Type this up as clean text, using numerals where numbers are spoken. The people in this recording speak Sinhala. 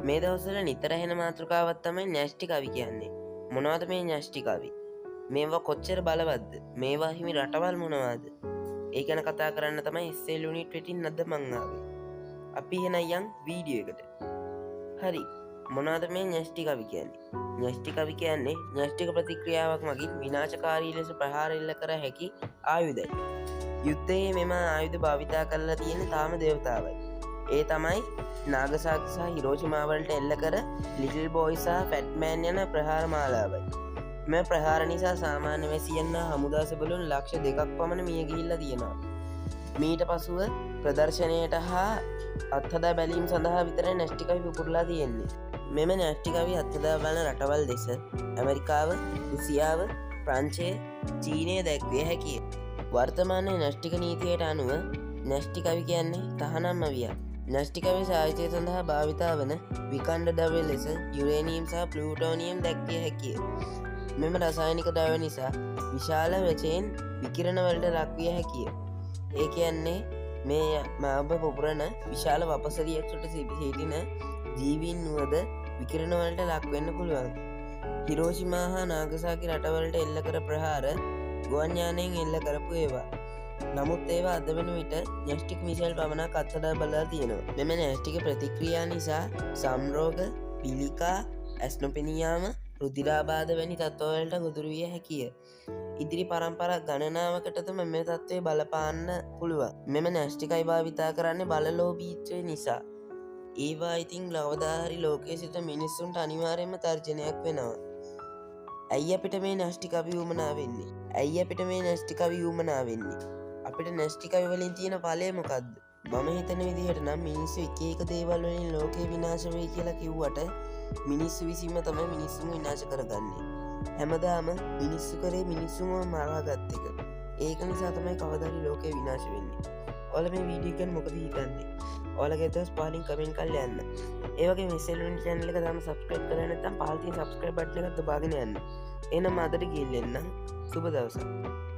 මේ දවස්වල නිතර ඇහෙන මාතෘකාවක් තමයි න්‍යෂ්ටි කවි කියන්නේ. මොනවද මේ න්‍යෂ්ටි කවි? මේවා කොච්චර බලවත්ද? මේවා හිමි රටවල් මොනවාද? ඒ ගැන කතා කරන්න තමයි SL Unit 18 අද මං ආවේ. අපි එහෙනම් යන් වීඩියෝ එකට. හරි. මොනවද මේ න්‍යෂ්ටි කවි කියන්නේ? න්‍යෂ්ටි කවි කියන්නේ න්‍යෂ්ටික ප්‍රතික්‍රියාවක් මගින් විනාශකාරී ලෙස ප්‍රහාර එල්ල කර හැකි ආයුධයි. යුද්ධයේ මෙම ආයුධ භාවිතා කරලා තියෙන තාම දේවතාවයි. ඒ තමයි නාගසාකි සහ හිරෝෂිමා වලට එල්ල කර ලිටල් බෝයි සහ ෆැට්මෑන් යන ප්‍රහාර මාලාවයි. මේ ප්‍රහාර නිසා සාමාන්‍ය වැසියන් හමුදා සෙබළුන් ලක්ෂ 2ක් පමණ මිය ගිහිල්ලා තියෙනවා. මීට පසුව ප්‍රදර්ශනයට හා අත්හදා බැලීම් සඳහා විතර න්‍යෂ්ටි කවි පුපුරලා තියෙන්නේ. මෙම න්‍යෂ්ටි කවි අත්හදා බලන රටවල් දෙස ඇමරිකාව, රුසියාව, ප්‍රංශය, චීනය දැක්විය හැකිය. වර්තමානයේ න්‍යෂ්ටික නීතියට අනුව න්‍යෂ්ටි කවි කියන්නේ තහනම් අවියක්. න්‍යෂ්ටි කවි සාහිත්‍යය සඳහා භාවිතා වන විකණ්ඩ ද්‍රව්‍ය ලෙස යුරේනියම් සහ ප්ලූටෝනියම් දැක්විය හැකිය. මෙම රසායනික ද්‍රව්‍ය නිසා විශාල වශයෙන් විකිරණ වලට ලක්විය හැකිය. ඒ කියන්නේ මේ මාබ පුපුරන විශාල වපසරියක් සුට සිටින ජීවීන් වුවද විකිරණ වලට ලක්වෙන්න පුළුවන්. හිරෝෂිමා හා නාගසාකි රටවලට එල්ල කර ප්‍රහාර ගුවන් යානයෙන් එල්ල කරපු ඒවා. නමුත් ඒවා අද වන විට න්‍යෂ්ටික මිසයිල් පමණක් අත්හදා බලලා තියෙනවා. මෙම න්‍යෂ්ටික ප්‍රතික්‍රියා නිසා සම්රෝග, පිළිකා, ඇස් නොපෙනී යාම, රුධිරාබාධ වැනි තත්ත්වවලට ගොදුරු විය හැකිය. ඉදිරි පරම්පරා ගණනාවකටද මෙම තත්ත්වය බලපාන්න පුළුවන්. මෙම න්‍යෂ්ටි කවි භාවිතා කරන්නේ බලලෝභීත්වය නිසා. ඒවා ඉතින් කවදා හරි ලෝකයේ සිට මිනිස්සුන්ට අනිවාර්යයෙන්ම තර්ජනයක් වෙනවා. ඇයි අපිට මේ න්‍යෂ්ටි කවි වුමනා වෙන්නේ? ඇයි අපිට මේ න්‍යෂ්ටි කවි වුමනා වෙන්නේ? අපිට න්‍යෂ්ටි කවි වලින් තියෙන ඵලය මොකද්ද? මම හිතන විදිහට නම් මිනිස්සු එක එක දේවල් වලින් ලෝකේ විනාශ වෙයි කියලා කිව්වට මිනිස්සු විසින්ම තමයි මිනිස්සුන් විනාශ කරගන්නේ. හැමදාම මිනිස්සු කරේ මිනිස්සුම මරාගත් එක. ඒක නිසා තමයි කවදා හරි ලෝකේ විනාශ වෙන්නේ. ඔයාලා මේ වීඩියෝ ගැන මොකද හිතන්නේ? ඔයාලගේ අදහස් පහලින් කමෙන්ට් කරලා යන්න. ඒ වගේම SL Unit channel එක තාම subscribe කරලා නැත්නම් පහළ තියෙන subscribe button එක දබාගෙන යන්න. එහෙනම් අදට ගිහින් එන්න. සුබ දවසක්.